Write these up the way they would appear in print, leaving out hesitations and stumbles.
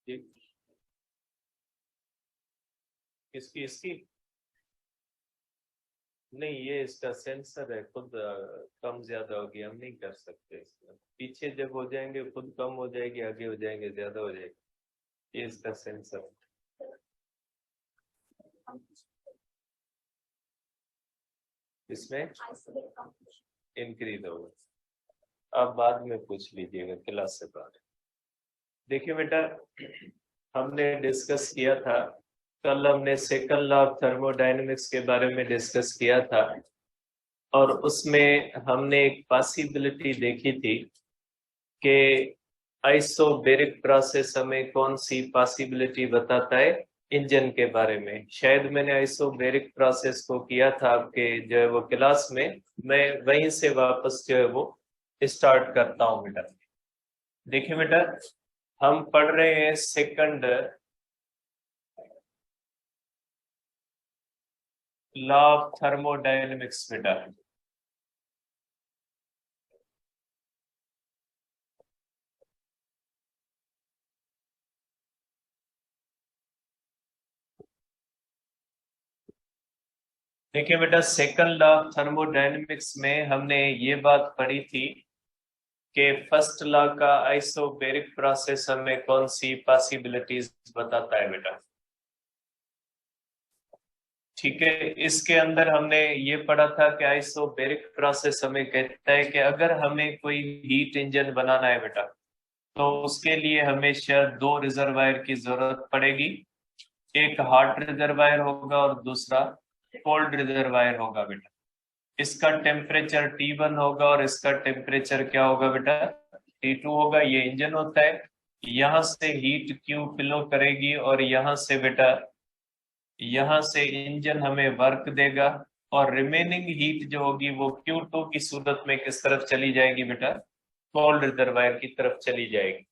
जी, इसकी इसकी नहीं, ये इसका सेंसर है, खुद कम ज्यादा होगी, हम नहीं कर सकते इसका। पीछे जब हो जाएंगे खुद कम हो जाएगी, आगे हो जाएंगे ज्यादा हो जाएगी। ये इसका सेंसर है। इसमें इंक्रीज होगा, आप बाद में पूछ लीजिएगा क्लास से बाद। देखिए बेटा, हमने डिस्कस किया था, कल हमने सेकंड लॉ ऑफ थर्मोडायनेमिक्स के बारे में डिस्कस किया था, और उसमें हमने एक पॉसिबिलिटी देखी थी कि आइसोबैरिक प्रोसेस हमें कौन सी पॉसिबिलिटी बताता है इंजन के बारे में। शायद मैंने आइसोबैरिक प्रोसेस को किया था आपके जो है वो क्लास में, मैं वहीं से वापस जो है वो स्टार्ट करता हूँ बेटा। देखिए बेटा, हम पढ़ रहे हैं सेकंड लॉ ऑफ थर्मोडायनेमिक्स बेटा। देखिए बेटा, सेकंड लॉ ऑफ थर्मोडायनेमिक्स में हमने ये बात पढ़ी थी कि फर्स्ट लॉ का आइसोबैरिक प्रोसेस हमें कौन सी पॉसिबिलिटीज बताता है बेटा। ठीक है, इसके अंदर हमने ये पढ़ा था कि आइसोबैरिक प्रोसेस हमें कहता है कि अगर हमें कोई हीट इंजन बनाना है बेटा, तो उसके लिए हमेशा दो रिजर्वायर की जरूरत पड़ेगी। एक हॉट रिजर्वायर होगा और दूसरा कोल्ड रिजर्वायर होगा बेटा। इसका टेम्परेचर T1 होगा और इसका टेम्परेचर क्या होगा बेटा, T2 होगा। ये इंजन होता है, यहाँ से हीट क्यू फ्लो करेगी और यहाँ से बेटा, यहाँ से इंजन हमें वर्क देगा, और रिमेनिंग हीट जो होगी वो Q2 की सूरत में किस तरफ चली जाएगी बेटा, कोल्ड रिजर्वायर की तरफ चली जाएगी।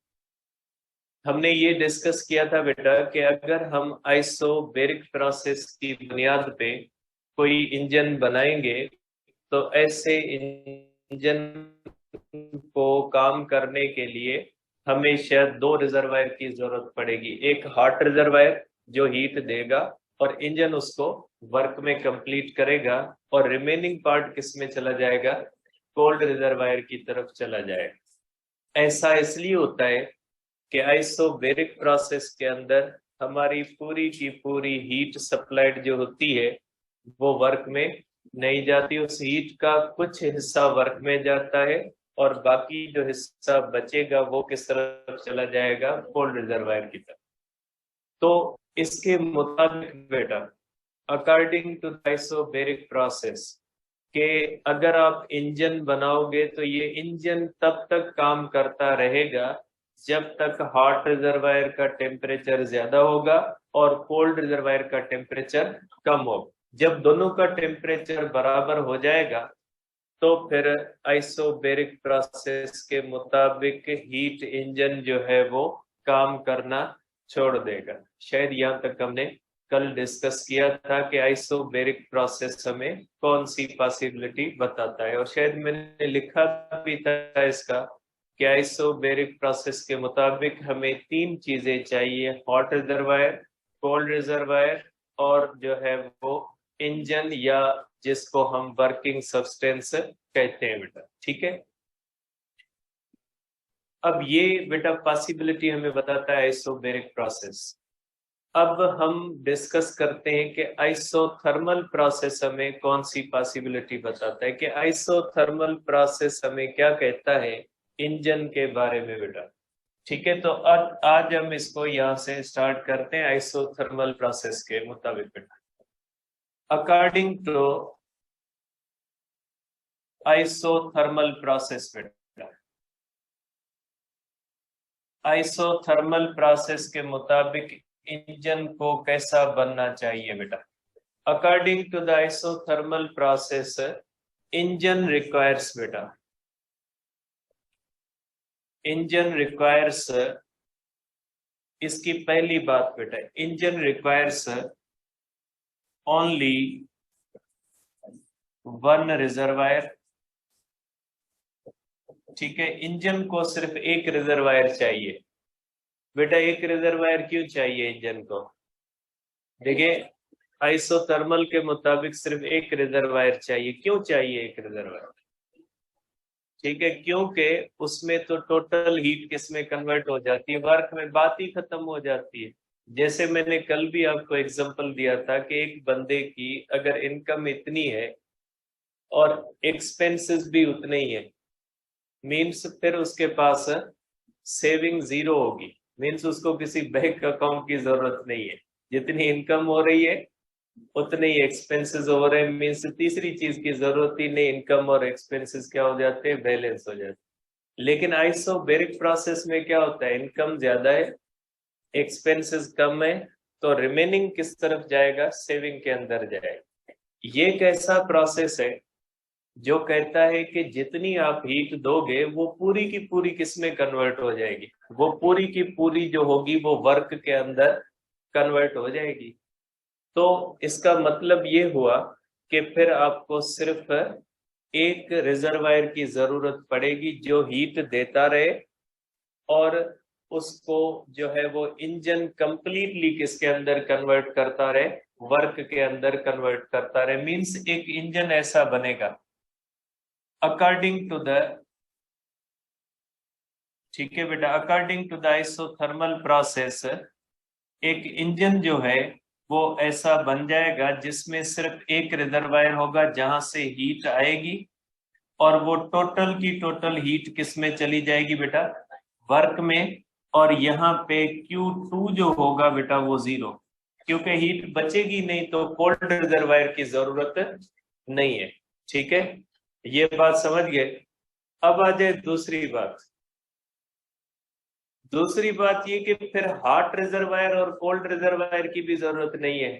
हमने ये डिस्कस किया था बेटा कि अगर हम आइसोबैरिक प्रोसेस की बुनियाद पे कोई इंजन बनाएंगे, तो ऐसे इंजन को काम करने के लिए हमेशा दो रिजर्वायर की जरूरत पड़ेगी। एक हॉट रिजर्वायर जो हीट देगा और इंजन उसको वर्क में कंप्लीट करेगा, और रिमेनिंग पार्ट किस में चला जाएगा, कोल्ड रिजर्वायर की तरफ चला जाएगा। ऐसा इसलिए होता है कि आइसोबैरिक प्रोसेस के अंदर हमारी पूरी की पूरी हीट सप्लाइड जो होती है वो वर्क में नहीं जाती। उस हीट का कुछ हिस्सा वर्क में जाता है, और बाकी जो हिस्सा बचेगा वो किस तरफ चला जाएगा, कोल्ड रिजर्वायर की तरफ। तो इसके मुताबिक बेटा, अकॉर्डिंग टू आइसोबैरिक प्रोसेस, कि अगर आप इंजन बनाओगे तो ये इंजन तब तक काम करता रहेगा जब तक हॉट रिजर्वायर का टेम्परेचर ज्यादा होगा और कोल्ड रिजर्वायर का टेम्परेचर कम होगा। जब दोनों का टेम्परेचर बराबर हो जाएगा, तो फिर आइसोबैरिक प्रोसेस के मुताबिक हीट इंजन जो है वो काम करना छोड़ देगा। शायद यहाँ तक हमने कल डिस्कस किया था कि आइसोबैरिक प्रोसेस हमें कौन सी पॉसिबिलिटी बताता है, और शायद मैंने लिखा भी था इसका कि आइसोबैरिक प्रोसेस के मुताबिक हमें तीन चीजें चाहिए, हॉट रिजर्वायर, कोल्ड रिजर्वायर, और जो है वो इंजन, या जिसको हम वर्किंग सब्सटेंस कहते हैं बेटा। ठीक है, अब ये बेटा पॉसिबिलिटी हमें बताता है आइसोबैरिक प्रोसेस। अब हम डिस्कस करते हैं कि आइसोथर्मल प्रोसेस हमें कौन सी पॉसिबिलिटी बताता है, कि आइसोथर्मल प्रोसेस हमें क्या कहता है इंजन के बारे में बेटा। ठीक है, तो आज हम इसको यहाँ से स्टार्ट करते हैं आइसोथर्मल प्रोसेस के मुताबिक बेटा। अकॉर्डिंग टू आइसोथर्मल प्रोसेस बेटा, आइसोथर्मल प्रोसेस के मुताबिक इंजन को कैसा बनना चाहिए बेटा। According to the isothermal process, engine requires बेटा, इंजन रिक्वायर्स, इसकी पहली बात बेटा, engine requires only one reservoir. ठीक है, इंजन को सिर्फ एक रिजर्वायर चाहिए। बेटा एक रिजर्वायर क्यों चाहिए इंजन को? देखिए आइसोथर्मल के मुताबिक सिर्फ एक रिजर्वायर चाहिए। क्यों चाहिए एक रिजर्वायर? ठीक है, क्योंकि उसमें तो टोटल हीट किस में कन्वर्ट हो जाती है? वर्क में। बात ही खत्म हो जाती है। जैसे मैंने कल भी आपको एग्जांपल दिया था कि एक बंदे की अगर इनकम इतनी है और एक्सपेंसेस भी उतने ही है, मीन्स फिर उसके पास सेविंग जीरो होगी। मीन्स उसको किसी बैंक अकाउंट की जरूरत नहीं है। जितनी इनकम हो रही है उतने ही एक्सपेंसेस हो रहे हैं। मीन्स तीसरी चीज की जरूरत ही नहीं, इनकम और एक्सपेंसेस क्या हो जाते हैं? बैलेंस हो जाते हैं। लेकिन आइसोबैरिक प्रोसेस में क्या होता है? इनकम ज्यादा है, एक्सपेंसेस कम है, तो रिमेनिंग किस तरफ जाएगा? सेविंग के अंदर जाएगा। ये एक ऐसा प्रोसेस है जो कहता है कि जितनी आप हीट दोगे वो पूरी की पूरी किस में कन्वर्ट हो जाएगी? वो पूरी की पूरी जो होगी वो वर्क के अंदर कन्वर्ट हो जाएगी। तो इसका मतलब ये हुआ कि फिर आपको सिर्फ एक रिजर्वायर की जरूरत पड़ेगी जो हीट देता रहे और उसको जो है वो इंजन कंप्लीटली किसके अंदर कन्वर्ट करता रहे? वर्क के अंदर कन्वर्ट करता रहे। मींस एक इंजन ऐसा बनेगा अकॉर्डिंग टू द, ठीक है बेटा, according to the isothermal process एक इंजन जो है वो ऐसा बन जाएगा जिसमें सिर्फ एक रिजर्वायर होगा जहां से हीट आएगी और वो टोटल की टोटल हीट किस में चली जाएगी बेटा? वर्क में। और यहाँ पे Q2 जो होगा बेटा वो जीरो, क्योंकि हीट बचेगी नहीं तो कोल्ड रिजर्वायर की जरूरत नहीं है। ठीक है, ये बात समझ गए। अब आ जाए दूसरी बात। दूसरी बात ये कि फिर हॉट रिजर्वायर और कोल्ड रिजर्वायर की भी जरूरत नहीं है।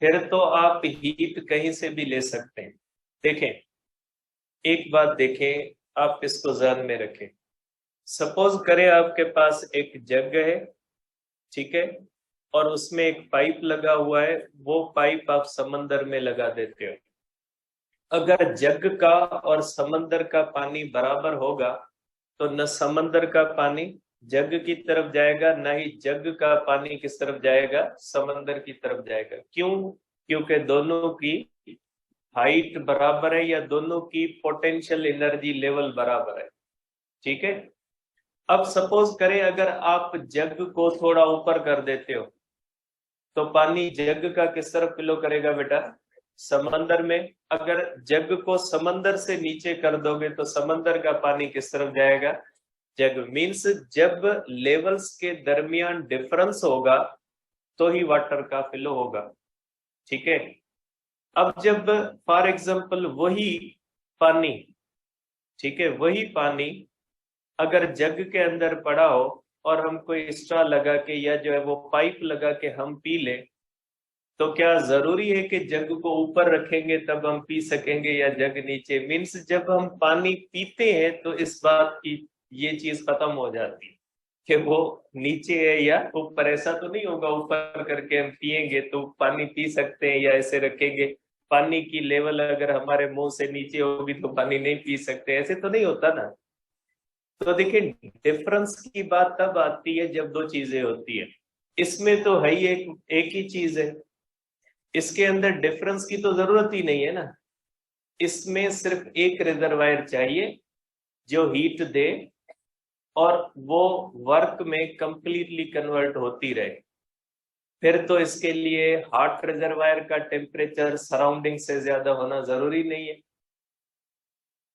फिर तो आप हीट कहीं से भी ले सकते हैं। देखें, एक बात देखें, आप इसको ध्यान में रखें। सपोज करें आपके पास एक जग है, ठीक है, और उसमें एक पाइप लगा हुआ है। वो पाइप आप समंदर में लगा देते हो। अगर जग का और समंदर का पानी बराबर होगा तो न समंदर का पानी जग की तरफ जाएगा, ना ही जग का पानी किस तरफ जाएगा? समंदर की तरफ जाएगा। क्यों? क्योंकि दोनों की हाइट बराबर है या दोनों की पोटेंशियल एनर्जी लेवल बराबर है। ठीक है, अब सपोज करें अगर आप जग को थोड़ा ऊपर कर देते हो तो पानी जग का किस तरफ फ्लो करेगा बेटा? समंदर में। अगर जग को समंदर से नीचे कर दोगे तो समंदर का पानी किस तरफ जाएगा? जग। मीन्स जब लेवल्स के दरमियान डिफरेंस होगा तो ही वाटर का फ्लो होगा। ठीक है, अब जब फॉर एग्जांपल वही पानी, ठीक है, वही पानी अगर जग के अंदर पड़ा हो और हम कोई स्ट्रॉ लगा के या जो है वो पाइप लगा के हम पी ले, तो क्या जरूरी है कि जग को ऊपर रखेंगे तब हम पी सकेंगे या जग नीचे? मीन्स जब हम पानी पीते हैं तो इस बात की ये चीज खत्म हो जाती है कि वो नीचे है या ऊपर। ऐसा तो नहीं होगा ऊपर करके हम पिएंगे तो पानी पी सकते हैं या ऐसे रखेंगे पानी की लेवल अगर हमारे मुंह से नीचे होगी तो पानी नहीं पी सकते, ऐसे तो नहीं होता ना। तो देखिए डिफरेंस की बात तब आती है जब दो चीजें होती है। इसमें तो है ही एक ही चीज है, इसके अंदर डिफरेंस की तो जरूरत ही नहीं है ना। इसमें सिर्फ एक रिजर्वायर चाहिए जो हीट दे और वो वर्क में कंप्लीटली कन्वर्ट होती रहे। फिर तो इसके लिए हॉट रिजर्वायर का टेम्परेचर सराउंडिंग से ज्यादा होना जरूरी नहीं है,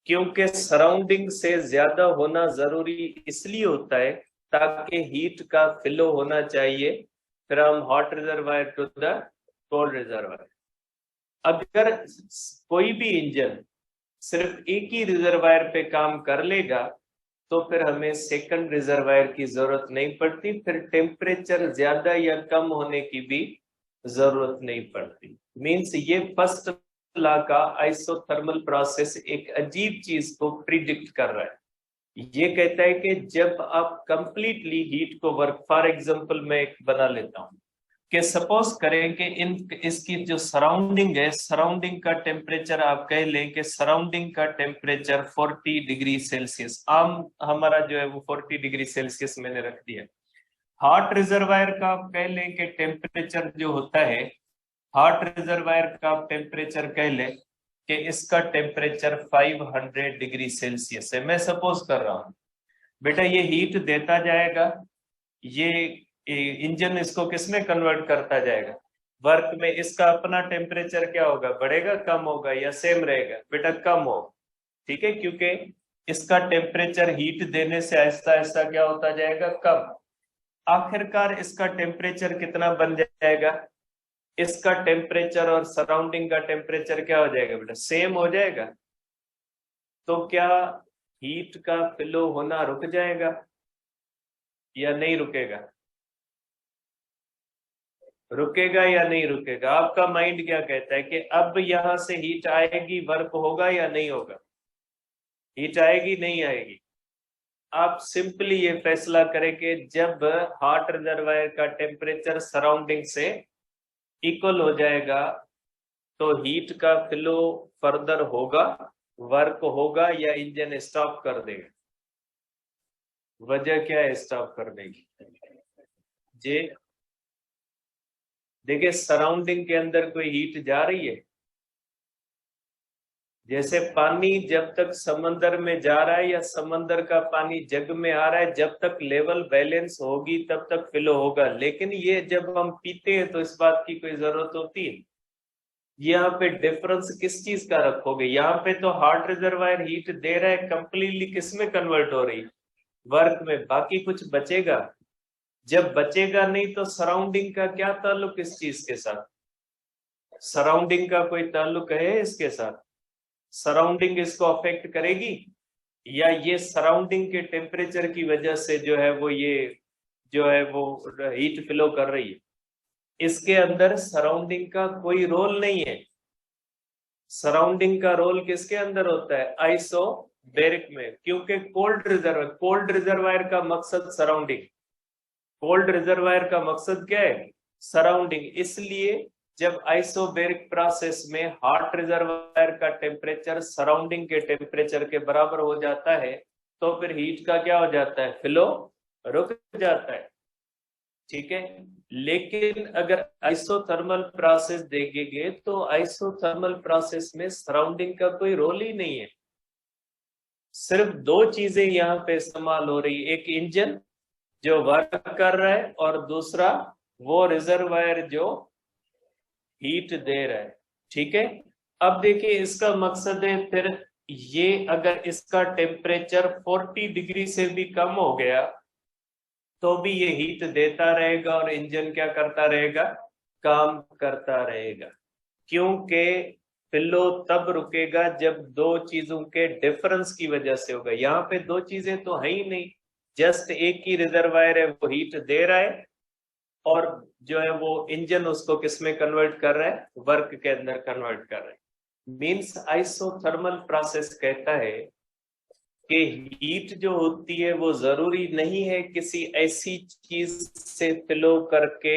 क्योंकि सराउंडिंग से ज्यादा होना जरूरी इसलिए होता है ताकि हीट का फ्लो होना चाहिए from hot reservoir to the cold reservoir. अगर कोई भी इंजन सिर्फ एक ही रिजर्वायर पे काम कर लेगा तो फिर हमें सेकंड रिजर्वायर की जरूरत नहीं पड़ती, फिर टेम्परेचर ज्यादा या कम होने की भी जरूरत नहीं पड़ती। मींस ये फर्स्ट लॉ का आइसोथर्मल प्रोसेस एक अजीब चीज को प्रिडिक्ट कर रहा है। ये कहता है कि जब आप कंप्लीटली हीट को वर्क, फॉर एग्जांपल मैं एक बना लेता हूं कि सपोज करें कि इन इसकी जो सराउंडिंग है, सराउंडिंग का टेम्परेचर आप कह लें कि सराउंडिंग का टेम्परेचर 40 डिग्री सेल्सियस, आम हमारा जो है वो 40 डिग्री सेल्सियस मैंने रख दिया। हॉट रिजर्वायर का आप कह लें कि टेम्परेचर जो होता है, हॉट रिजर्वायर का आप टेम्परेचर कह लें कि इसका टेम्परेचर 500 डिग्री सेल्सियस है। मैं सपोज कर रहा हूं बेटा, ये हीट देता जाएगा, ये इंजन इसको किसमें कन्वर्ट करता जाएगा, वर्क में। इसका अपना टेम्परेचर क्या होगा, बढ़ेगा कम होगा या सेम रहेगा, बेटा कम हो, ठीक है, क्योंकि इसका टेम्परेचर हीट देने से आहिस्ता आहिस्ता क्या होता जाएगा, कम। आखिरकार इसका टेम्परेचर कितना बन जाएगा, इसका टेम्परेचर और सराउंडिंग का टेम्परेचर क्या हो जाएगा बेटा, सेम हो जाएगा। तो क्या हीट का फ्लो होना रुक जाएगा या नहीं रुकेगा, रुकेगा या नहीं रुकेगा? आपका माइंड क्या कहता है कि अब यहां से हीट आएगी, वर्क होगा या नहीं होगा, हीट आएगी नहीं आएगी? आप सिंपली ये फैसला करें कि जब हॉट रिजर्वायर का टेम्परेचर सराउंडिंग से इक्वल हो जाएगा तो हीट का फ्लो फर्दर होगा, वर्क होगा, या इंजन स्टॉप कर देगा? वजह क्या है स्टॉप करने की? जे देखिए, सराउंडिंग के अंदर कोई हीट जा रही है? जैसे पानी जब तक समंदर में जा रहा है या समंदर का पानी जग में आ रहा है, जब तक लेवल बैलेंस होगी तब तक फ्लो होगा। लेकिन ये जब हम पीते हैं तो इस बात की कोई जरूरत होती है? यहाँ पे डिफरेंस किस चीज का रखोगे? यहाँ पे तो हॉट रिजर्वायर हीट दे रहा है, कंप्लीटली किस में कन्वर्ट हो रही, वर्क में। बाकी कुछ बचेगा? जब बचेगा नहीं तो सराउंडिंग का क्या ताल्लुक इस चीज के साथ? सराउंडिंग का कोई ताल्लुक है इसके साथ? सराउंडिंग इसको अफेक्ट करेगी, या ये सराउंडिंग के टेम्परेचर की वजह से जो है वो ये जो है वो हीट फ्लो कर रही है? इसके अंदर सराउंडिंग का कोई रोल नहीं है। सराउंडिंग का रोल किसके अंदर होता है, आइसोबैरिक में, क्योंकि कोल्ड रिजर्वायर का मकसद सराउंडिंग, कोल्ड रिजर्वायर का मकसद क्या है, सराउंडिंग। इसलिए जब आइसोबैरिक प्रोसेस में हॉट रिजर्वायर का टेम्परेचर सराउंडिंग के टेम्परेचर के बराबर हो जाता है तो फिर हीट का क्या हो जाता है, फ्लो रुक जाता है, ठीक है। लेकिन अगर आइसोथर्मल प्रोसेस देखेंगे तो आइसोथर्मल प्रोसेस में सराउंडिंग का कोई रोल ही नहीं है। सिर्फ दो चीजें यहाँ पे इस्तेमाल हो रही, एक इंजन जो वर्क कर रहा है और दूसरा वो रिजर्वायर जो हीट दे रहा है, ठीक है। अब देखिए, इसका मकसद है फिर ये, अगर इसका टेम्परेचर 40 डिग्री से भी कम हो गया तो भी ये हीट देता रहेगा और इंजन क्या करता रहेगा, काम करता रहेगा। क्योंकि फ्लो तब रुकेगा जब दो चीजों के डिफरेंस की वजह से होगा। यहाँ पे दो चीजें तो है ही नहीं, जस्ट एक ही रिजर्वायर है, वो हीट दे रहा है और जो है वो इंजन उसको किस में कन्वर्ट कर रहा है, वर्क के अंदर कन्वर्ट कर रहा है। मींस आइसोथर्मल प्रोसेस कहता है कि हीट जो होती है वो जरूरी नहीं है किसी ऐसी चीज से फ्लो करके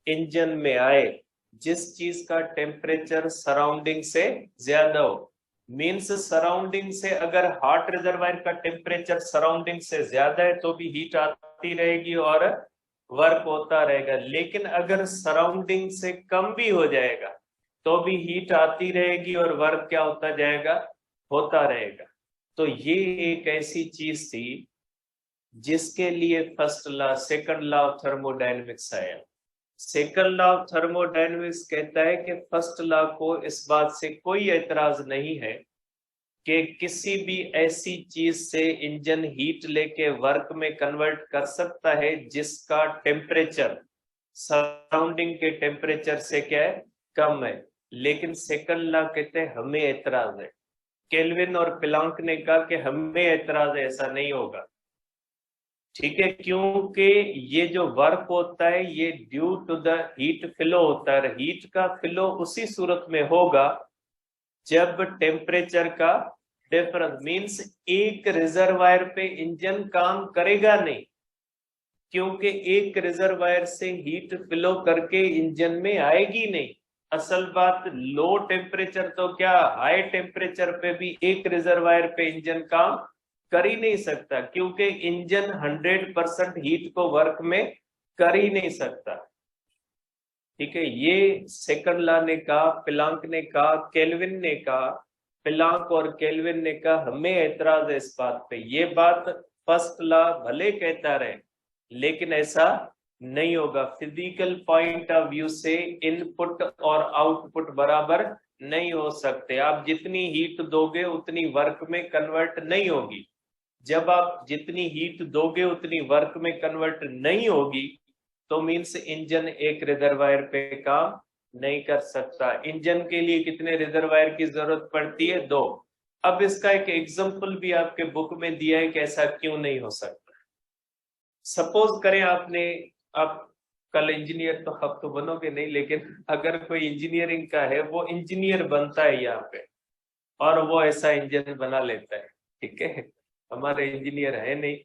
इंजन में आए जिस चीज का टेम्परेचर सराउंडिंग से ज्यादा हो। मींस सराउंडिंग से अगर हॉट रिजर्वायर का टेम्परेचर सराउंडिंग से ज्यादा है तो भी हीट आती रहेगी और वर्क होता रहेगा। लेकिन अगर सराउंडिंग से कम भी हो जाएगा तो भी हीट आती रहेगी और वर्क क्या होता जाएगा, होता रहेगा। तो ये एक ऐसी चीज थी जिसके लिए first law, second law of thermodynamics आया। सेकंड लॉ ऑफ थर्मोडायनेमिक्स कहता है कि फर्स्ट लॉ को इस बात से कोई एतराज नहीं है कि किसी भी ऐसी चीज से इंजन हीट लेके वर्क में कन्वर्ट कर सकता है जिसका टेम्परेचर सराउंडिंग के टेम्परेचर से क्या है, कम है। लेकिन सेकंड लॉ कहते हैं हमें एतराज है। केल्विन और प्लैंक ने कहा कि हमें एतराज है, ऐसा नहीं होगा, ठीक है, क्योंकि ये जो वर्क होता है ये due to the heat flow होता है। हीट का फ्लो उसी सूरत में होगा जब टेम्परेचर का डिफरेंस, मींस एक रिजर्वायर पे इंजन काम करेगा नहीं, क्योंकि एक रिजर्वायर से हीट फ्लो करके इंजन में आएगी नहीं। असल बात, लो टेम्परेचर तो क्या, हाई टेम्परेचर पे भी एक रिजर्वायर पे इंजन काम कर ही नहीं सकता, क्योंकि इंजन 100% हीट को वर्क में कर ही नहीं सकता। ठीक है, ये सेकंड लॉ ने कहा, प्लांक ने कहा, केल्विन ने कहा, प्लांक और केल्विन ने कहा। हमें ऐतराज है इस बात पे। ये बात फर्स्ट लॉ भले कहता रहे, लेकिन ऐसा नहीं होगा। फिजिकल पॉइंट ऑफ व्यू से इनपुट और आउटपुट बराबर नहीं हो सकते। आप जितनी हीट दोगे उतनी वर्क में कन्वर्ट नहीं होगी। जब आप जितनी हीट दोगे उतनी वर्क में कन्वर्ट नहीं होगी, तो मीन्स इंजन एक रिजर्वायर पे काम नहीं कर सकता। इंजन के लिए कितने रिजर्वायर की जरूरत पड़ती है? 2। अब इसका एक एग्जांपल भी आपके बुक में दिया है कि ऐसा क्यों नहीं हो सकता। सपोज करें आप कल इंजीनियर, तो आप तो बनोगे नहीं, लेकिन अगर कोई इंजीनियरिंग का है, वो इंजीनियर बनता है यहाँ पे और वो ऐसा इंजन बना लेता है। ठीक है, हमारे इंजीनियर है नहीं,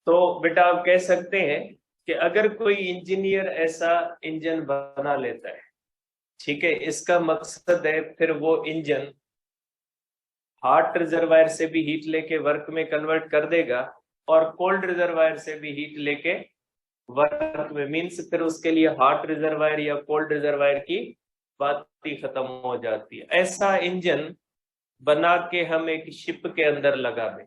तो बेटा आप कह सकते हैं कि अगर कोई इंजीनियर ऐसा इंजन बना लेता है, ठीक है, इसका मकसद है फिर वो इंजन हॉट रिजर्वायर से भी हीट लेके वर्क में कन्वर्ट कर देगा और कोल्ड रिजर्वायर से भी हीट लेके वर्क में, मीन्स फिर उसके लिए हॉट रिजर्वायर या कोल्ड रिजर्वायर की बात ही खत्म हो जाती है। ऐसा इंजन बना के हम एक शिप के अंदर लगा दें।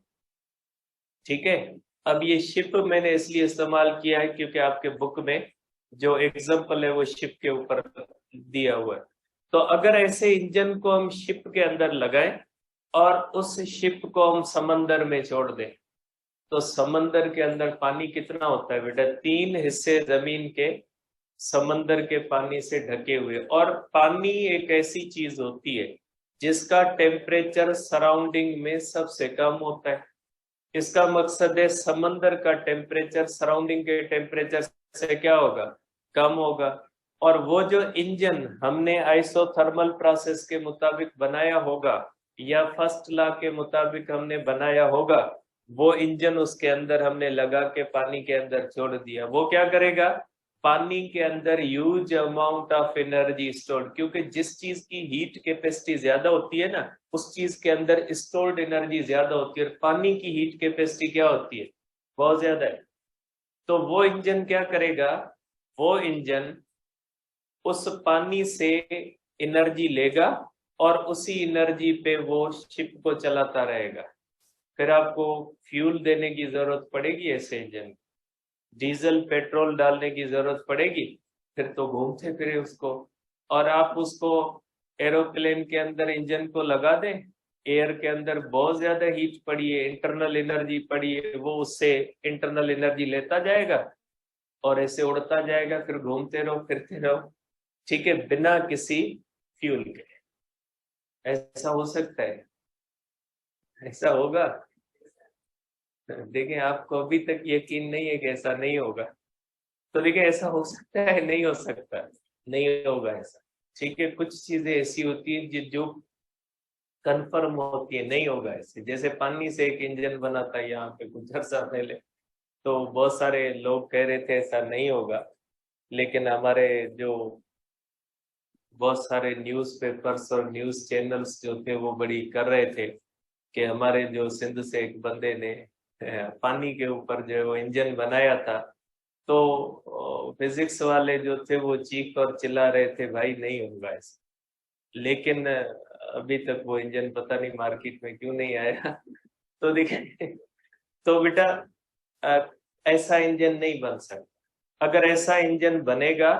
ठीक है, अब ये शिप मैंने इसलिए इस्तेमाल किया है क्योंकि आपके बुक में जो एग्जाम्पल है वो शिप के ऊपर दिया हुआ है। तो अगर ऐसे इंजन को हम शिप के अंदर लगाएं और उस शिप को हम समंदर में छोड़ दें, तो समंदर के अंदर पानी कितना होता है बेटा? 3 हिस्से जमीन के समंदर के पानी से ढके हुए। और पानी एक ऐसी चीज होती है जिसका टेम्परेचर सराउंडिंग में सबसे कम होता है। इसका मकसद है समंदर का टेम्परेचर सराउंडिंग के टेम्परेचर से क्या होगा? कम होगा। और वो जो इंजन हमने आइसोथर्मल प्रोसेस के मुताबिक बनाया होगा या फर्स्ट लॉ के मुताबिक हमने बनाया होगा, वो इंजन उसके अंदर हमने लगा के पानी के अंदर छोड़ दिया, वो क्या करेगा? पानी के अंदर huge amount of energy stored, क्योंकि जिस चीज की हीट कैपेसिटी ज्यादा होती है ना, उस चीज के अंदर स्टोर्ड एनर्जी ज्यादा होती है। और पानी की हीट कैपेसिटी क्या होती है? बहुत ज्यादा है। तो वो इंजन क्या करेगा? वो इंजन उस पानी से एनर्जी लेगा और उसी एनर्जी पे वो शिप को चलाता रहेगा। फिर आपको फ्यूल देने की जरूरत पड़ेगी ऐसे इंजन, डीजल पेट्रोल डालने की जरूरत पड़ेगी, फिर तो घूमते फिरे उसको। और आप उसको एरोप्लेन के अंदर इंजन को लगा दें, एयर के अंदर बहुत ज्यादा हीट पड़ी है, इंटरनल एनर्जी पड़ी है, वो उससे इंटरनल एनर्जी लेता जाएगा और ऐसे उड़ता जाएगा, फिर घूमते रहो फिरते रहो। ठीक है, बिना किसी फ्यूल के। ऐसा हो सकता है? ऐसा होगा? देखिए, आपको अभी तक यकीन नहीं है कि ऐसा नहीं होगा, तो देखिए ऐसा हो सकता है, नहीं हो सकता, नहीं होगा ऐसा। ठीक है, कुछ चीजें ऐसी होती है जो कंफर्म होती है, नहीं होगा ऐसे। जैसे पानी से एक इंजन बना था यहाँ पे कुछ अर्सा पहले, तो बहुत सारे लोग कह रहे थे ऐसा नहीं होगा, लेकिन हमारे जो बहुत सारे न्यूज़पेपर्स और न्यूज चैनल्स जो थे वो बड़ी कर रहे थे कि हमारे जो सिंध से एक बंदे ने पानी के ऊपर जो वो इंजन बनाया था, तो फिजिक्स वाले जो थे वो चीख और चिल्ला रहे थे भाई नहीं होगा ऐसा। लेकिन अभी तक वो इंजन पता नहीं मार्केट में क्यों नहीं आया। तो देखिए, तो बेटा ऐसा इंजन नहीं बन सकता। अगर ऐसा इंजन बनेगा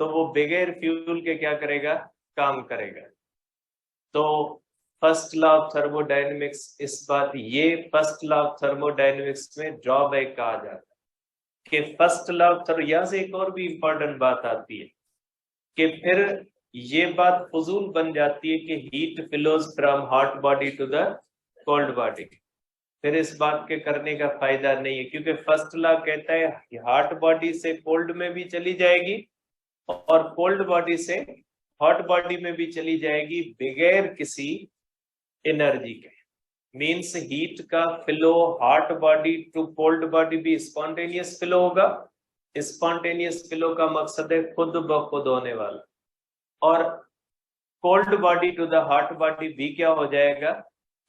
तो वो बगैर फ्यूल के क्या करेगा? काम करेगा। तो फर्स्ट लॉ ऑफ थर्मोडायनेमिक्स, इस बात ये फर्स्ट लॉ ऑफ थर्मोडायनेमिक्स में ड्रॉबैक कहा जाता है कि फर्स्ट लॉ ऑफ यहाँ से एक और भी इंपॉर्टेंट बात आती है कि फिर ये बात फजूल बन जाती है कि heat flows from hot body to the cold body. फिर इस बात के करने का फायदा नहीं है, क्योंकि फर्स्ट लॉ कहता है हॉट बॉडी से कोल्ड में भी चली जाएगी और कोल्ड बॉडी से हॉट बॉडी में भी चली जाएगी बगैर किसी एनर्जी के। मींस हीट का flow hot body to cold body भी स्पॉन्टेनियस फ्लो होगा। स्पॉन्टेनियस फ्लो का मकसद है खुद ब खुद होने वाला। और cold body to the hot body भी क्या हो जाएगा?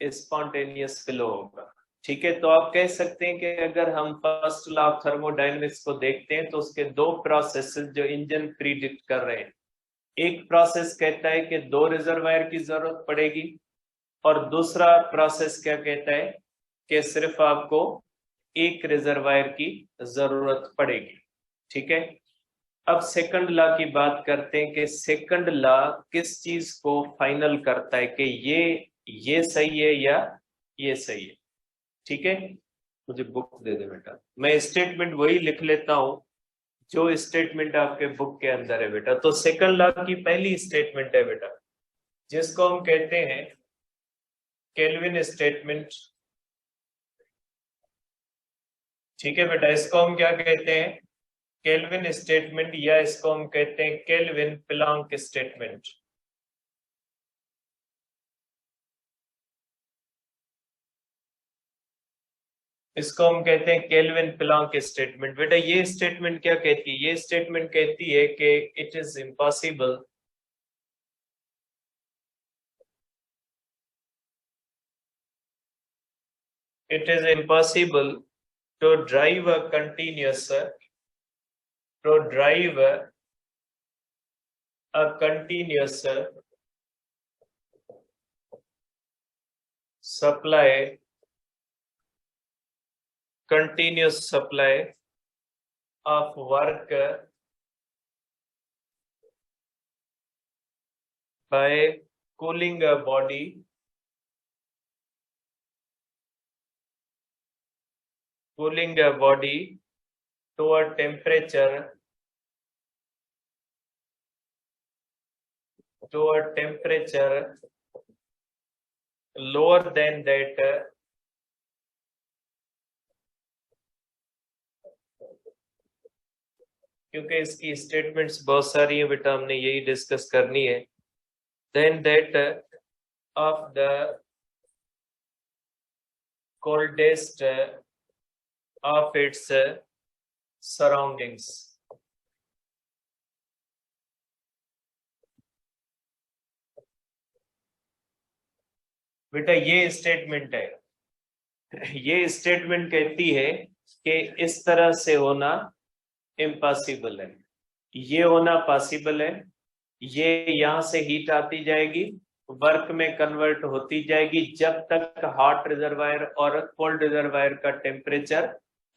स्पॉन्टेनियस फ्लो होगा। ठीक है, तो आप कह सकते हैं कि अगर हम फर्स्ट लॉ ऑफ थर्मोडायनेमिक्स को देखते हैं तो उसके दो प्रोसेसेस जो इंजन प्रीडिक्ट कर रहे हैं, एक प्रोसेस कहता है कि दो रिजर्वायर की जरूरत पड़ेगी और दूसरा प्रोसेस क्या कहता है कि सिर्फ आपको एक रिजर्वायर की जरूरत पड़ेगी। ठीक है, अब सेकंड लॉ की बात करते हैं कि सेकंड लॉ किस चीज को फाइनल करता है कि ये सही है या ये सही है। ठीक है, मुझे बुक दे दे बेटा, मैं स्टेटमेंट वही लिख लेता हूं जो स्टेटमेंट आपके बुक के अंदर है बेटा। तो सेकंड लॉ की पहली स्टेटमेंट है बेटा, जिसको हम कहते हैं केल्विन स्टेटमेंट। ठीक है बेटा, इसको हम क्या कहते हैं, केल्विन स्टेटमेंट, या इसको हम कहते हैं केल्विन प्लांक स्टेटमेंट। इसको हम कहते हैं केल्विन प्लांक स्टेटमेंट। बेटा ये स्टेटमेंट क्या कहती है, ये स्टेटमेंट कहती है कि it is impossible to drive a continuous supply of work by cooling a body to a temperature lower than that क्योंकि इसकी स्टेटमेंट्स बहुत सारी है बेटा, हमने यही डिस्कस करनी है। Then that of the coldest of its surroundings. बेटा ये स्टेटमेंट है, ये स्टेटमेंट कहती है कि इस तरह से होना इम्पॉसिबल है, ये होना पॉसिबल है। ये यहां से हीट आती जाएगी, वर्क में कन्वर्ट होती जाएगी जब तक हॉट रिजर्वायर और कोल्ड रिजर्वायर का टेम्परेचर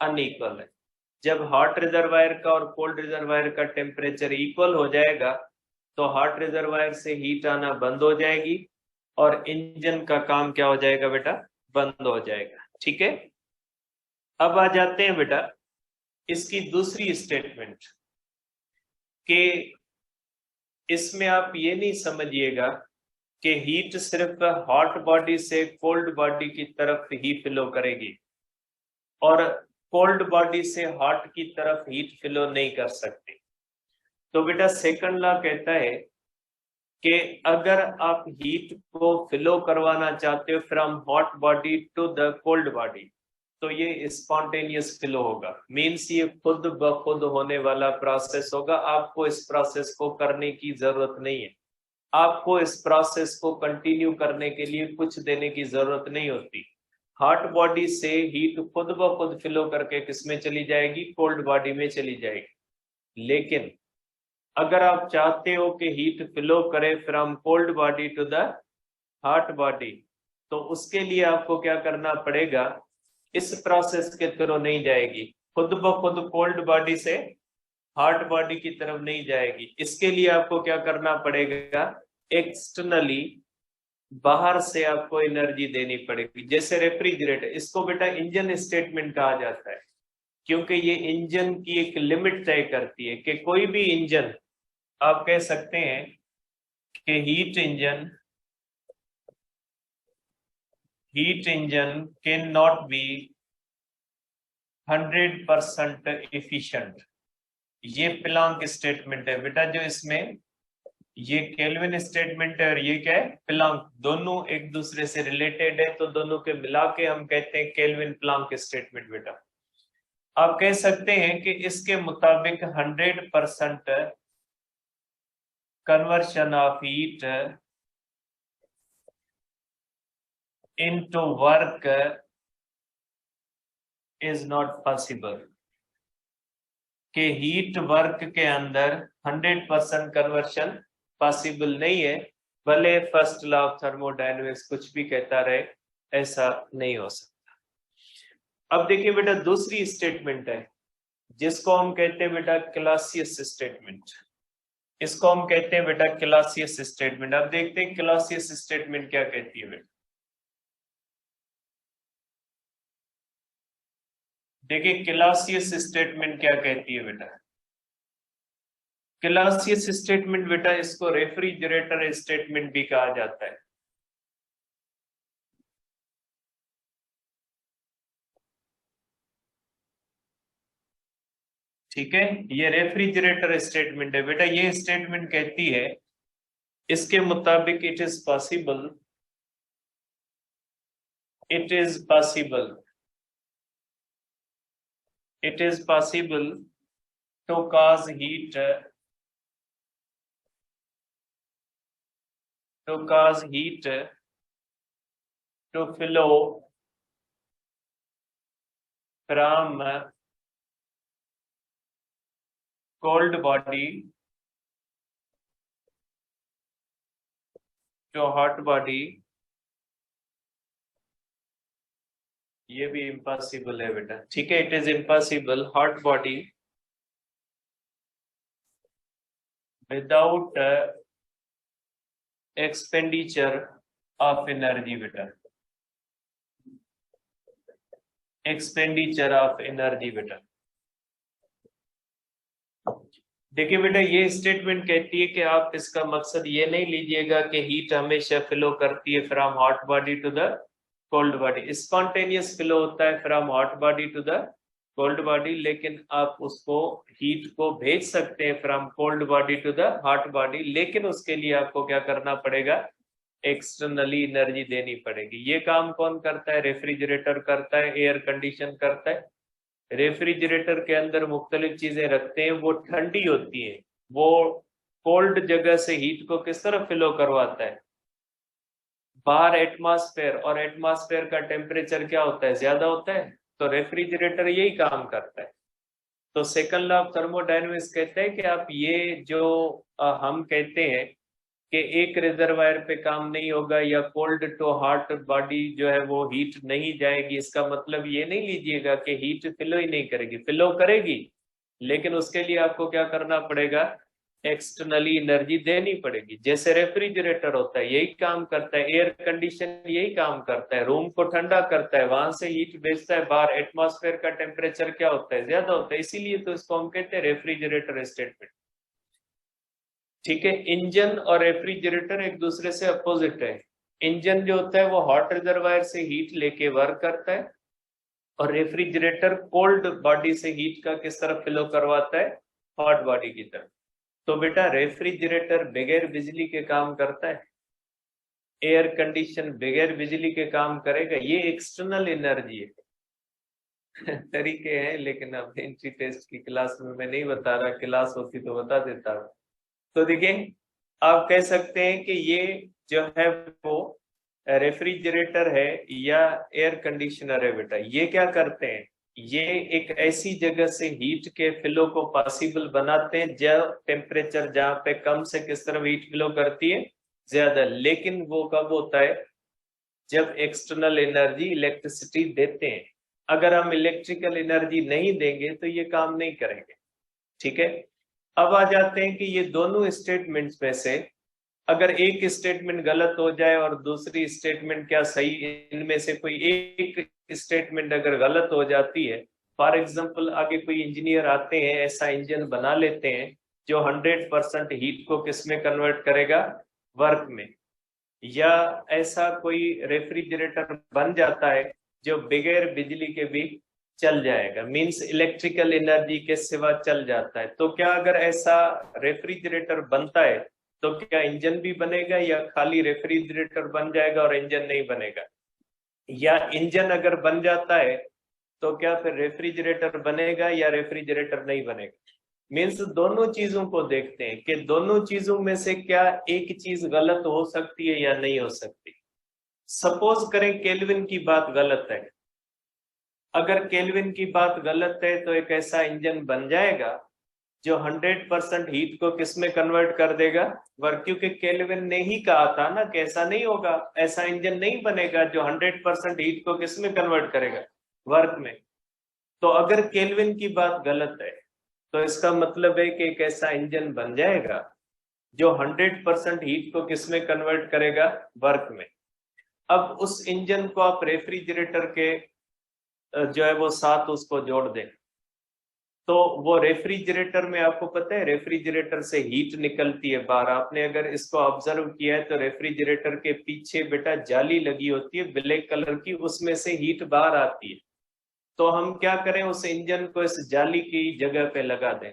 अनइक्वल है। जब हॉट रिजर्वायर का और कोल्ड रिजर्वायर का टेम्परेचर इक्वल हो जाएगा तो हॉट रिजर्वायर से हीट आना बंद हो जाएगी और इंजन का काम क्या हो जाएगा बेटा, बंद हो जाएगा। ठीक है, अब आ जाते हैं बेटा इसकी दूसरी स्टेटमेंट के, इसमें आप ये नहीं समझिएगा कि हीट सिर्फ हॉट बॉडी से कोल्ड बॉडी की तरफ ही फ्लो करेगी और कोल्ड बॉडी से हॉट की तरफ हीट फ्लो नहीं कर सकती। तो बेटा सेकंड लॉ कहता है कि अगर आप हीट को फ्लो करवाना चाहते हो from hot body to the cold body तो ये स्पॉन्टेनियस फ्लो होगा। मीन्स ये खुद ब खुद होने वाला प्रोसेस होगा, आपको इस प्रोसेस को करने की जरूरत नहीं है। आपको इस प्रोसेस को कंटिन्यू करने के लिए कुछ देने की जरूरत नहीं होती। हॉट बॉडी से हीट खुद ब खुद फ्लो करके किसमें चली जाएगी, कोल्ड बॉडी में चली जाएगी। लेकिन अगर आप चाहते हो कि हीट फ्लो करे from cold body to the hot body तो उसके लिए आपको क्या करना पड़ेगा, इस प्रोसेस के थ्रू नहीं जाएगी, खुद ब खुद कोल्ड बॉडी से हॉट बॉडी की तरफ नहीं जाएगी। इसके लिए आपको क्या करना पड़ेगा, एक्सटर्नली बाहर से आपको एनर्जी देनी पड़ेगी। जैसे रेफ्रिजरेटर, इसको बेटा इंजन स्टेटमेंट कहा जाता है क्योंकि ये इंजन की एक लिमिट तय करती है कि कोई भी इंजन, आप कह सकते हैं कि heat engine can not be 100% efficient. ये प्लांक स्टेटमेंट है बेटा, जो इसमें ये केल्विन स्टेटमेंट है और ये क्या है, प्लांक। दोनों एक दूसरे से रिलेटेड है तो दोनों के मिला के हम कहते हैं केल्विन प्लांक स्टेटमेंट। बेटा आप कह सकते हैं कि इसके मुताबिक 100% conversion of heat into work is not possible, कि हीट वर्क के अंदर 100% कन्वर्शन पॉसिबल नहीं है, भले फर्स्ट लॉ ऑफ थर्मोडायनेमिक्स कुछ भी कहता रहे, ऐसा नहीं हो सकता। अब देखिए बेटा, दूसरी स्टेटमेंट है जिसको हम कहते हैं बेटा क्लासियस स्टेटमेंट। इसको हम कहते हैं बेटा क्लासियस स्टेटमेंट। अब देखते हैं क्लासियस स्टेटमेंट क्या कहती है बेटा। देखिए क्लासियस स्टेटमेंट क्या कहती है बेटा। क्लासियस स्टेटमेंट बेटा, इसको रेफ्रिजरेटर स्टेटमेंट भी कहा जाता है। ठीक है, ये रेफ्रिजरेटर स्टेटमेंट है बेटा। ये स्टेटमेंट कहती है, इसके मुताबिक it is possible, it is possible, it is possible to cause heat, to cause heat to flow from cold body to hot body। ये भी इम्पॉसिबल है बेटा। ठीक है, it is impossible hot body without expenditure of energy बेटा, expenditure of energy बेटा। देखिए बेटा, ये स्टेटमेंट कहती है कि आप इसका मकसद ये नहीं लीजिएगा कि हीट हमेशा फ्लो करती है from hot body to the cold body. Spontaneous flow होता है from hot body to the cold body, लेकिन आप उसको हीट को भेज सकते हैं from cold body to the hot body, लेकिन उसके लिए आपको क्या करना पड़ेगा, एक्सटर्नली एनर्जी देनी पड़ेगी। ये काम कौन करता है, रेफ्रिजरेटर करता है, एयर कंडीशन करता है। रेफ्रिजरेटर के अंदर मुख्तलिफ चीजें रखते हैं, वो ठंडी होती है, वो कोल्ड जगह से हीट को किस तरह फ्लो करवाता है, बाहर एटमॉस्फेयर, और एटमॉस्फेयर का टेम्परेचर क्या होता है, ज्यादा होता है, तो रेफ्रिजरेटर यही काम करता है। तो सेकंड लॉ ऑफ थर्मोडायनेमिक्स कहते हैं कि आप ये जो हम कहते हैं कि एक रिजर्वायर पे काम नहीं होगा या कोल्ड टू हॉट बॉडी जो है वो हीट नहीं जाएगी, इसका मतलब ये नहीं लीजिएगा कि हीट फ्लो ही नहीं करेगी, फ्लो करेगी, लेकिन उसके लिए आपको क्या करना पड़ेगा, एक्सटर्नली एनर्जी देनी पड़ेगी। जैसे रेफ्रिजरेटर होता है यही काम करता है, एयर कंडीशन यही काम करता है, रूम को ठंडा करता है, वहां से हीट भेजता है बाहर, एटमॉस्फेयर का टेम्परेचर क्या होता है, ज्यादा होता है, इसीलिए तो इसको हम कहते हैं रेफ्रिजरेटर स्टेटमेंट। ठीक है, इंजन और रेफ्रिजरेटर एक दूसरे से अपोजिट है। इंजन जो होता है वो हॉट रिजर्वायर से हीट लेके वर्क करता है, और रेफ्रिजरेटर कोल्ड बॉडी से हीट का किस तरह फ्लो करवाता है, हॉट बॉडी की तरफ। तो बेटा रेफ्रिजरेटर बगैर बिजली के काम करता है, एयर कंडीशन बगैर बिजली के काम करेगा, ये एक्सटर्नल एनर्जी है। तरीके हैं, लेकिन अब एंट्री टेस्ट की क्लास में मैं नहीं बता रहा, क्लास होती तो बता देता। तो देखिए, आप कह सकते हैं कि ये जो है वो रेफ्रिजरेटर है या एयर कंडीशनर है बेटा, ये क्या करते हैं, ये एक ऐसी जगह से हीट के फ्लो को पॉसिबल बनाते हैं जब टेम्परेचर जहां पे कम से किस तरह हीट फ्लो करती है, ज्यादा। लेकिन वो कब होता है, जब एक्सटर्नल एनर्जी इलेक्ट्रिसिटी देते हैं। अगर हम इलेक्ट्रिकल एनर्जी नहीं देंगे तो ये काम नहीं करेंगे। ठीक है, अब आ जाते हैं कि ये दोनों स्टेटमेंट्स में से अगर एक स्टेटमेंट गलत हो जाए और दूसरी स्टेटमेंट क्या सही, इनमें से कोई एक स्टेटमेंट अगर गलत हो जाती है, फॉर एग्जांपल आगे कोई इंजीनियर आते हैं, ऐसा इंजन बना लेते हैं जो 100% हीट को किस में कन्वर्ट करेगा, वर्क में, या ऐसा कोई रेफ्रिजरेटर बन जाता है जो बगैर बिजली के भी चल जाएगा, मींस इलेक्ट्रिकल एनर्जी के सिवा चल जाता है। तो क्या अगर ऐसा रेफ्रिजरेटर बनता है तो क्या इंजन भी बनेगा, या खाली रेफ्रिजरेटर बन जाएगा और इंजन नहीं बनेगा, या इंजन अगर बन जाता है तो क्या फिर रेफ्रिजरेटर बनेगा या रेफ्रिजरेटर नहीं बनेगा। मीन्स दोनों चीजों को देखते हैं कि दोनों चीजों में से क्या एक चीज गलत हो सकती है या नहीं हो सकती। सपोज करें केल्विन की बात गलत है, अगर केल्विन की बात गलत है तो एक ऐसा इंजन बन जाएगा जो 100% हीट को किस में कन्वर्ट कर देगा, वर्क। क्योंकि केल्विन ने ही कहा था ना कि ऐसा नहीं होगा, ऐसा इंजन नहीं बनेगा जो 100% हीट को किस में कन्वर्ट करेगा, वर्क में। तो अगर केल्विन की बात गलत है तो इसका मतलब है कि एक ऐसा इंजन बन जाएगा जो 100% हीट को किस में कन्वर्ट करेगा, वर्क में। अब उस इंजन को आप रेफ्रिजरेटर के जो है वो साथ उसको जोड़ दें, तो वो रेफ्रिजरेटर में आपको पता है रेफ्रिजरेटर से हीट निकलती है बाहर। आपने अगर इसको ऑब्जर्व किया है तो रेफ्रिजरेटर के पीछे बेटा जाली लगी होती है ब्लैक कलर की, उसमें से हीट बाहर आती है। तो हम क्या करें, उस इंजन को इस जाली की जगह पे लगा दें,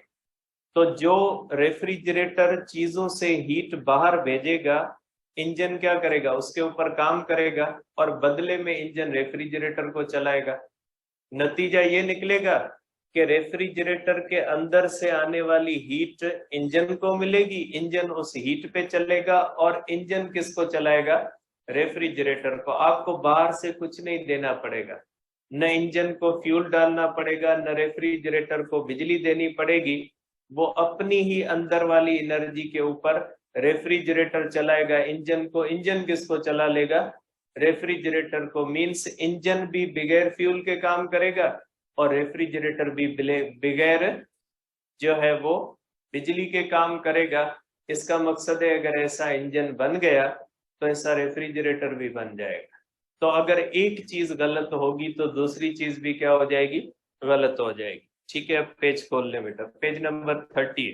तो जो रेफ्रिजरेटर चीजों से हीट बाहर भेजेगा, इंजन क्या करेगा, उसके ऊपर काम करेगा और बदले में इंजन रेफ्रिजरेटर को चलाएगा। नतीजा ये निकलेगा कि रेफ्रिजरेटर के अंदर से आने वाली हीट इंजन को मिलेगी, इंजन उस हीट पे चलेगा और इंजन किसको चलाएगा, रेफ्रिजरेटर को। आपको बाहर से कुछ नहीं देना पड़ेगा, न इंजन को फ्यूल डालना पड़ेगा, न रेफ्रिजरेटर को बिजली देनी पड़ेगी। वो अपनी ही अंदर वाली एनर्जी के ऊपर रेफ्रिजरेटर चलाएगा इंजन को। इंजन किसको चला लेगा, रेफ्रिजरेटर को। मींस इंजन भी बगैर फ्यूल के काम करेगा और रेफ्रिजरेटर भी बगैर जो है वो बिजली के काम करेगा। इसका मकसद है अगर ऐसा इंजन बन गया तो ऐसा रेफ्रिजरेटर भी बन जाएगा। तो अगर एक चीज गलत होगी तो दूसरी चीज भी क्या हो जाएगी, गलत हो जाएगी। ठीक है, अब पेज खोल ले बेटा, page number 30।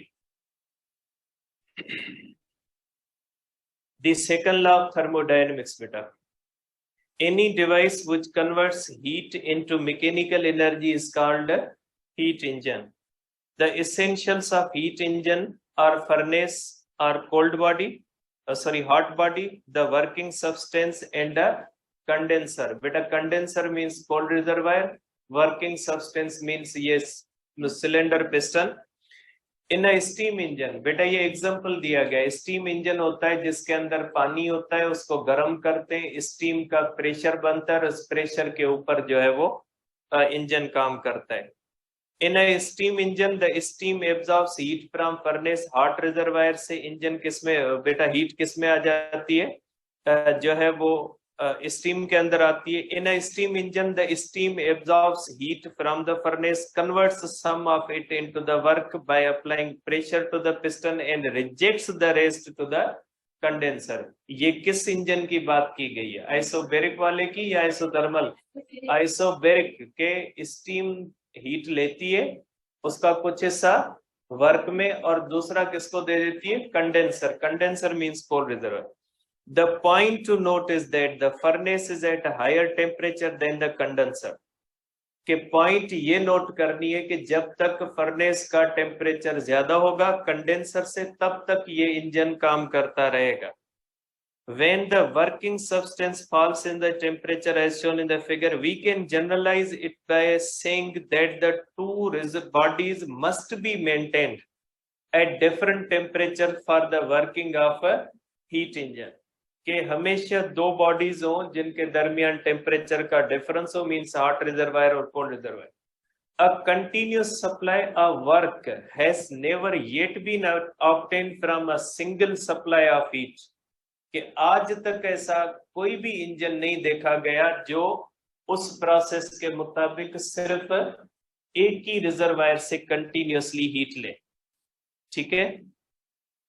The second law of thermodynamics बेटा, any device which converts heat into mechanical energy is called a heat engine. The essentials of heat engine are furnace or cold body, hot body, the working substance and a condenser. बेटा condenser means cold reservoir, working substance means yes cylinder piston. इन steam engine, बेटा ये example दिया गया, steam engine होता है जिसके अंदर पानी होता है, उसको गर्म करते हैं, स्टीम का प्रेशर बनता है और उस प्रेशर के ऊपर जो है वो इंजन काम करता है। In steam engine the steam absorbs heat from furnace hot reservoir से इंजन किसमें बेटा, हीट किसमें आ जाती है, जो है वो स्टीम के अंदर आती है। In steam engine the steam absorbs heat from the furnace, converts some of it into the work by applying pressure to the piston and rejects the rest to the condenser. ये किस engine की बात की गई है, isobaric वाले की या आइसोथर्मल? आइसोबैरिक के स्टीम हीट लेती है, उसका कुछ हिस्सा वर्क में और दूसरा किसको दे देती है, condenser. Condenser means cold reservoir. The point to note is that the furnace is at a higher temperature than the condenser. के पॉइंट ये नोट करनी है कि जब तक फर्नेस का टेम्परेचर ज्यादा होगा कंडेंसर से, तब तक ये इंजन काम करता रहेगा। When the working substance falls in the temperature as shown in the figure, we can generalize it by saying that the two bodies must be maintained at different temperature for the working of a heat engine. कि हमेशा दो bodies हो जिनके दरमियान temperature का difference हो, means hot reservoir और cold reservoir. A continuous supply of work has never yet been obtained from a single supply of heat. कि आज तक ऐसा कोई भी इंजन नहीं देखा गया जो उस प्रोसेस के मुताबिक सिर्फ एक ही रिजर्वायर से कंटिन्यूअसली हीट ले। ठीक है,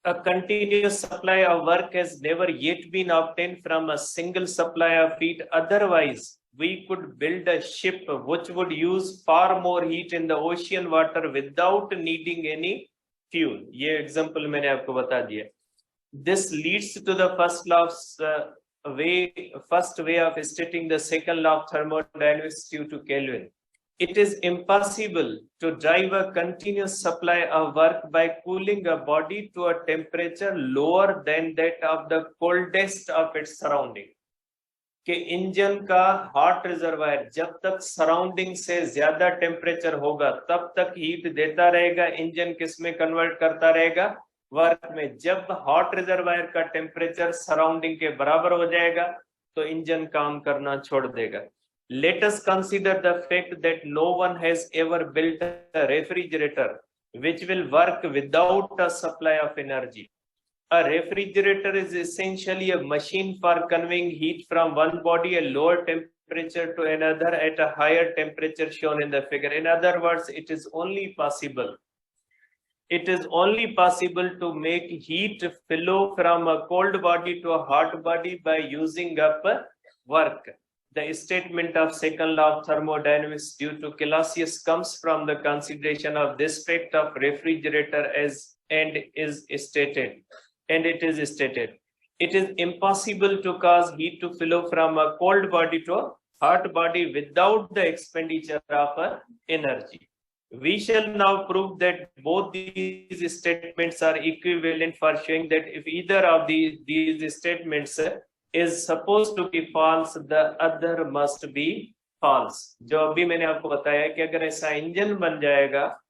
a continuous supply of work has never yet been obtained from a single supply of heat. Otherwise, we could build a ship which would use far more heat in the ocean water without needing any fuel. ये example मैंने आपको बता दिया। This leads to the first way of stating the second law of thermodynamics due to Kelvin. It is impossible to drive a continuous supply of work by cooling a body to a temperature lower than that of the coldest of its surrounding. कि engine का hot reservoir जब तक surrounding से ज्यादा temperature होगा तब तक heat देता रहेगा, इंजन किस में कन्वर्ट करता रहेगा, वर्क में। जब हॉट रिजर्वायर का टेम्परेचर सराउंडिंग के बराबर हो जाएगा तो इंजन काम करना छोड़ देगा। Let us consider the fact that no one has ever built a refrigerator which will work without a supply of energy. A refrigerator is essentially a machine for conveying heat from one body at lower temperature to another at a higher temperature shown in the figure. In other words, it is only possible to make heat flow from a cold body to a hot body by using up work. The statement of second law of thermodynamics due to Clausius comes from the consideration of this fact of refrigerator and it is stated. It is impossible to cause heat to flow from a cold body to a hot body without the expenditure of energy. We shall now prove that both these statements are equivalent for showing that if either of these statements is supposed to be false, the other must be false. जो अभी मैंने आपको बताया कि अगर ऐसा engine बन जाएगा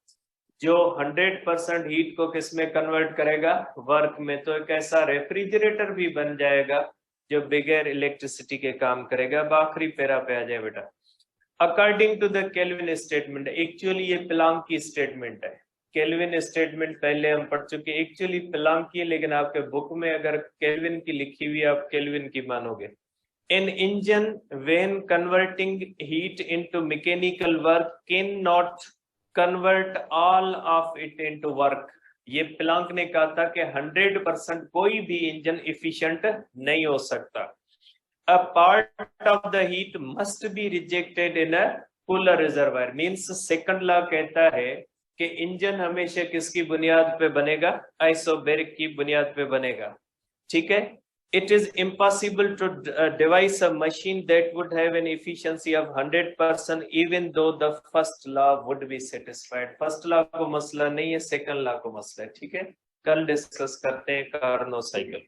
जो 100% हीट को किस में कन्वर्ट करेगा, वर्क में, तो एक ऐसा रेफ्रिजरेटर भी बन जाएगा जो बगैर इलेक्ट्रिसिटी के काम करेगा। अब आखिरी पैरा पे आ जाए बेटा। According to the Kelvin statement, actually ये प्लांक की स्टेटमेंट है। केल्विन स्टेटमेंट पहले हम पढ़ चुके, एक्चुअली प्लांक की, लेकिन आपके बुक में अगर केल्विन की लिखी हुई आप केल्विन की मानोगे। An engine when converting heat into mechanical work cannot convert all of it into work. ये प्लांक ने कहा था कि 100% कोई भी इंजन एफिशिएंट नहीं हो सकता। A part of the heat must be rejected in a cooler reservoir. Means second law कहता है कि इंजन हमेशा किसकी बुनियाद पे बनेगा, आइसोबैरिक की बुनियाद पे बनेगा। ठीक है। It is impossible to devise a machine that would have an efficiency of 100% even though the first law would be satisfied. First law को मसला नहीं है, second law को मसला है। ठीक है, कल डिस्कस करते हैं कार्नो साइकिल।